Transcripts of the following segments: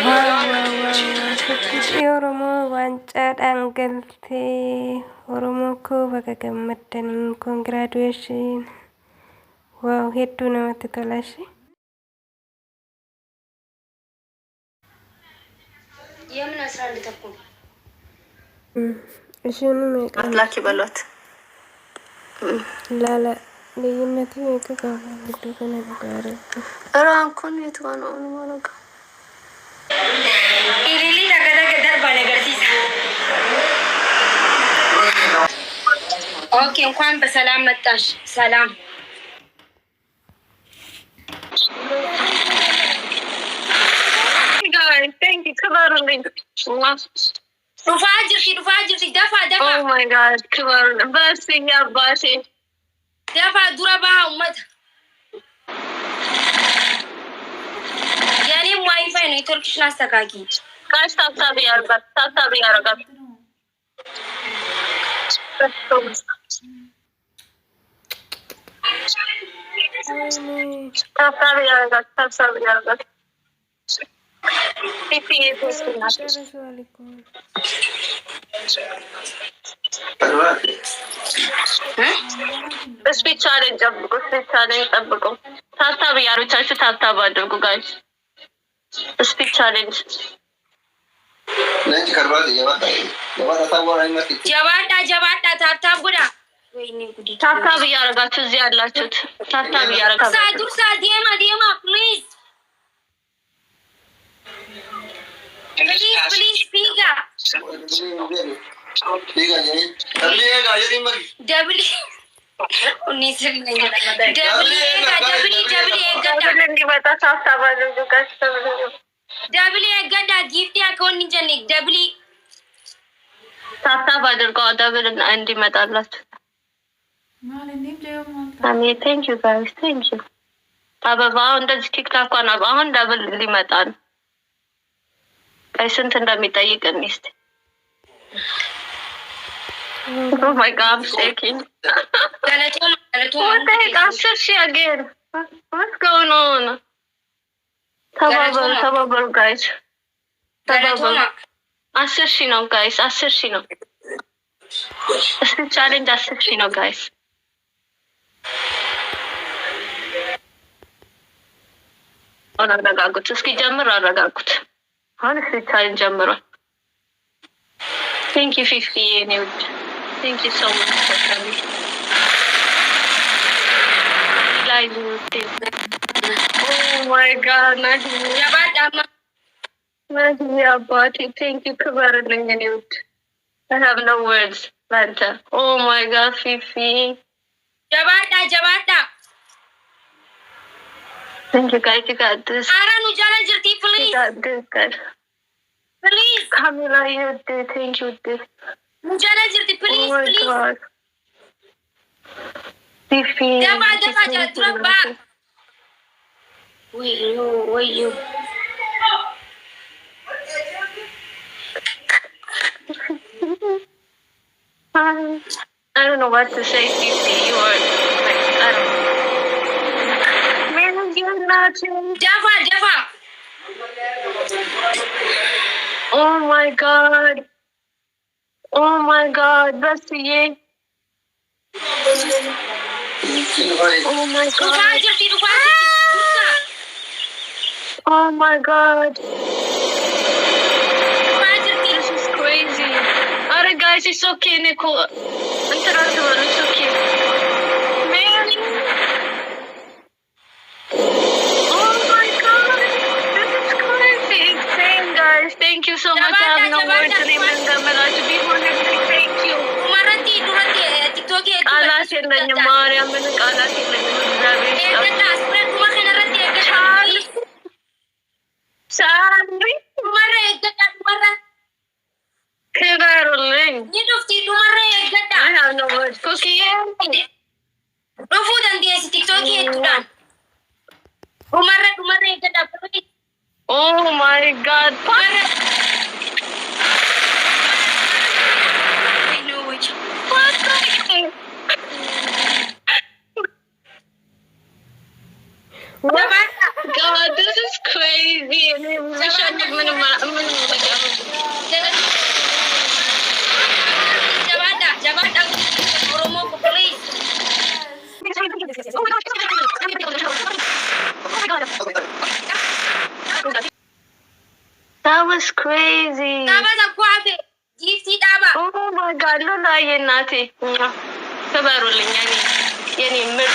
Wow. Fakkiitii Oromoo wancaadhaan galtee. Oromoo koo baga gammaddanii congratulation. Wow, hedduu namatti tola ishee. የምን 11 ተኩል isheen meeqa አትላኪ በሏት laala ልዩነቱ meeqa qaba gidduu kana dhugaaretti ራንኩን የትዋ ነው ማለት ኢሊሊ ተገደገደር ባለገርሲሳ ኦኬ እንኳን በሰላም መጣሽ ሰላም Thank you. Come on, Rufajir, dafa. Oh my God, come on. Blessing ya, Bashi. Dafa, duraba, umat. Yani Wi-Fi no Turkish nasta kaki. Kaç tahta bir aragat. Tahta bir aragat. Speed challenge ጠብቁ ታብታብ ያሮቻችሁ ታብታብ አድርጉ ጋይስ ስፒድ ቻሌንጅ ነጭ ከርባል ጀባዳ ታብታብ ጉዳ ወይኔ ጉዲ ታብታብ ያረጋችሁ እዚህ ያላችሁት ታብታብ ያረጋችሁ ዱርሳ ዲማ ፕሊዝ Please, Piga. Double. Unisir नहीं double गड्ढा गिफ्ट या कौन नहीं जाने double साता बादल को double अंडी मत आलस आमी thank you guys thank you अब वाह उन्दा TikTok को ना वाह double ली मत आन ऐसे ठंडा मिठाई करनी है Oh my God, I'm shaking. What the heck? I'm shaking again. What's going on? Tababal, guys. Tababal. Assassino, guys. Assassino. Challenge assassino, guys. और रगाकुत उसकी जमर और रगाकुत honestly challenge जमर thank you 50 nude thank you so much for coming like oh my God Nadia body thank you for nude I have no words Lanta oh my God Fifi Jabata Thank you guys, you got this. Ara Nujala Jirti, please. You got this, guys. Please. Kamila, you did. Thank you, did. Nujala Jirti, please, oh my please. God. Fifi. Dafa, drop. Wait, you. I don't know what to say, Fifi. You are like, I don't know. Java. Oh my God, that's ye. Oh my God. Oh my God. This is crazy. Alright guys, it's okay, Nicole. It's okay. Man. Thank you so much. I have no words to name Gammadan to be honest. Thank you. Marati, TikTok. Allah sendanya Maryam menak Allah sendanya Muzrawi. Sorry. Mara. Kebaruling. I have no words. Cookie. Rufu dan dia si TikTok itu dah. Umara please. Oh my God. I know which. What the heck? God, this is was crazy. Jabada, Oromo police. That was crazy. Oh my God, Lola, you're naughty. Kabarulin, yani mir.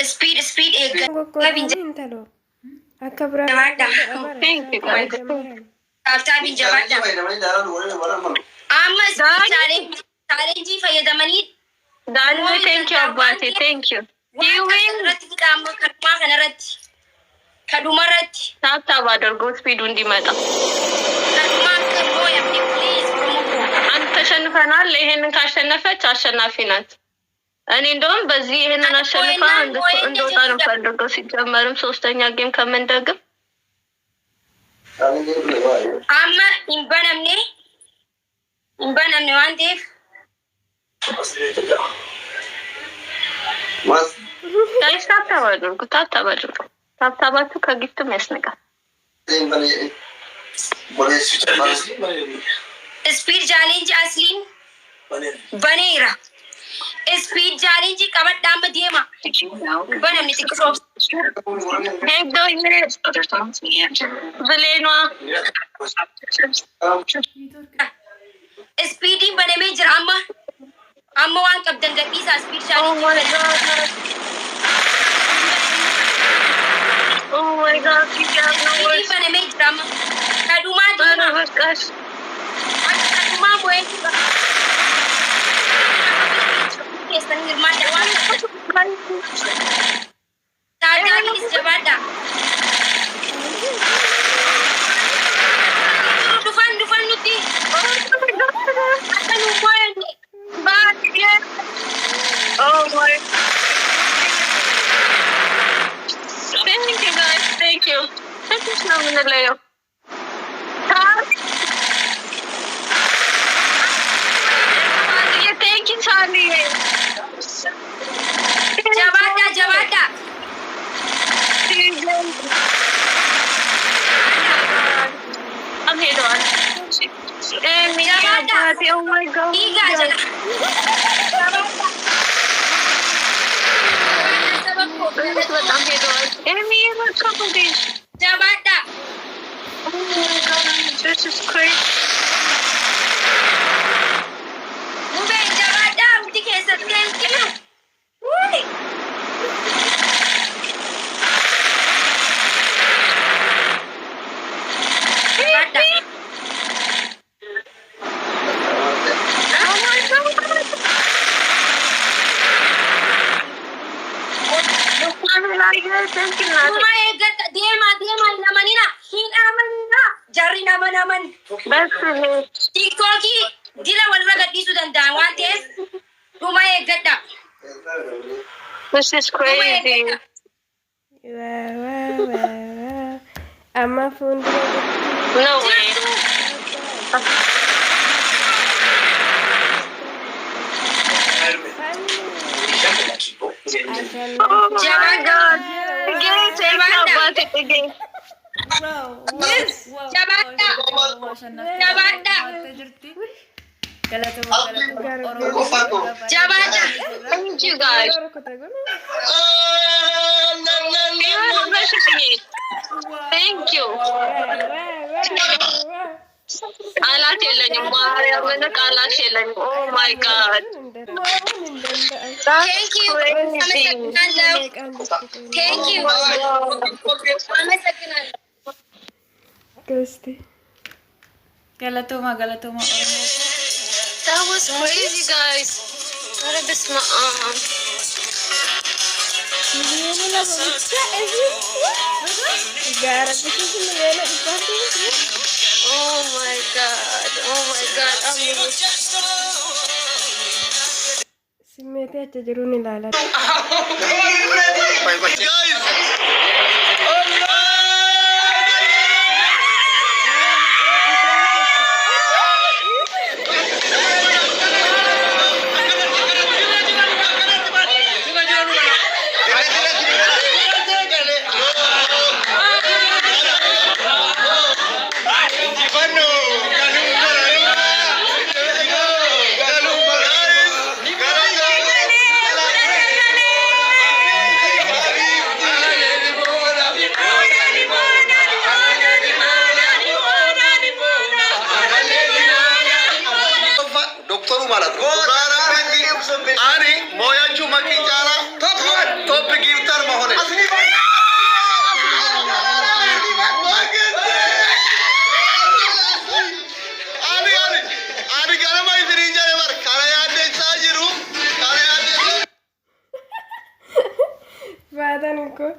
Speed, Intalo. Akabra. Thank you, guys. Amma challenge fayyadamanii thank you Abbati, thank you. You win. Kadumarati. Tap adargo speed undimata. አንተ ተሸንፈናል። ይሄንን ካሸነፈች አሸናፊ ናት። እኔ እንደውም በዚህ ይሄንን አሸንፋ እንደወጣ ነው ፈልገው ሲጀመርም ሶስተኛ ጌም ከምንደግም አማ ኢንበነምኔ ዋንቴፍ ጋይስ ታብታባችሁ ከጊፍትም ያስነቃል። ስፒድ ቻሌንጅ አስሊን በኔራ ስፒድ ቻሌንጅ ቀበዳም ዲማ በነምኔ ጥቅሶ ሄዶ ብሌኗ ስፒዲ በነሜ ጅራማ አማዋን ቀብደን ገዲሳ ስፒድ ቻሌንጅ Oh my God, you got no words. Kaduma gosh. Kaduma boy. Tadalu is Jabada. Dufan nuti. Oh my. Thank you guys, thank you. Thank you so much, Leo. Thank you, Charlie. Jabada. I'm here to watch. Jabada. Oh my God. This is what I'm here to watch. Enemy in a couple days. Jabada. Oh my God, this is crazy. Move Jabada, thank you. Wait. Jabada. Oh my God. Jarri naman. TikToki dila wala gadisu dandaan waan ta'eef dhuma eeggadha. This is crazy. Wow. Amma fuuldura. No way. Jabada. Again. Yes. Jabada. Jabada. Thank you guys. Thank you. ቃላት የለኝም ማርያምን ቃላት የለኝም። Oh my God. Thank you. Thank you. Galatoma. That was crazy, guys. What a bisma'am. Oh my God. Simmete acha jiruni lala. دكتور مالك أنا مويانجو مكي جالا توب جيتر مهوني أنا كلام ما يدري جاي مر كلا يادي ساجرو كلا يادي بعدين يكون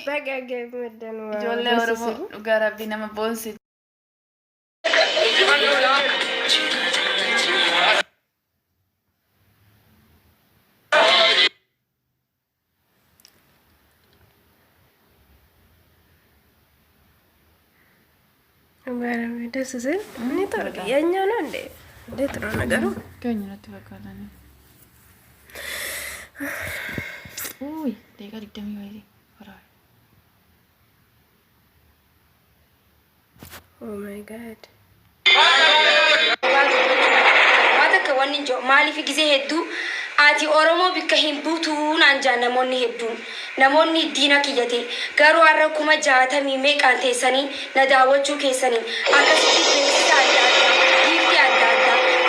bagaa gammadan ijoollee Oromoo dhugaa rabbii nama boonsi. ደስ ሲል እኔ ጥሩ የእኛ ነው እንዴ? እንዴት ነው ነገሩ? ከእኛት በቃላኔ ኡይ ደጋ ድግደም ይወይ ወራ ኦ ማይ ጋድ ዋተከ ወንንጆ ማሊፍ ጊዜ ሄዱ አቲ ኦሮሞ ቢከሂን ቡቱን አንጃ ነሞኒ ዲና ኪየቴ ገሩ አረኩመ ጃተሚ ሜቃንቴ ሰኒ ነዳዎቹ ኬሰኒ አከስቲ ቤሳ አዳዳ ጊፍቲ አዳዳ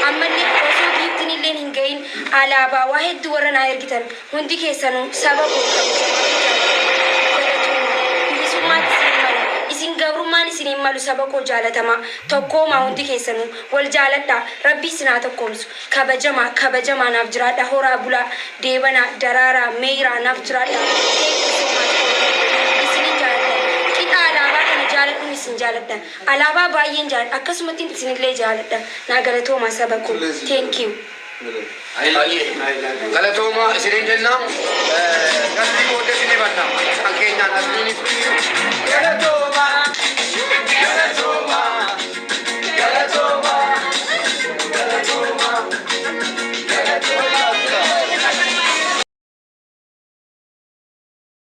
አመኒ ኦሶ ጊፍቲኒ ሌን ሂንገይን አላባ ዋሄድ ወረና አይርግተን ሁንዲ ኬሰኑ ሰበቡ isin gabrumaan isin malu sabako jaalatama tokkoma hundi keessanu wal jaaladha rabbi sinaa tokkomsu kabajama naaf jiraadha horaa bula deebana daraara meeyra naaf jiraadha isin jaaladha qixa alaabaa kana jaaladhu isin jaaladha alaabaa baay'een jaaladha akkasumatti isinillee jaaladha naa galatooma sabako thank you galatoma isinin jenna galti boode sini banna kan keenya nasbini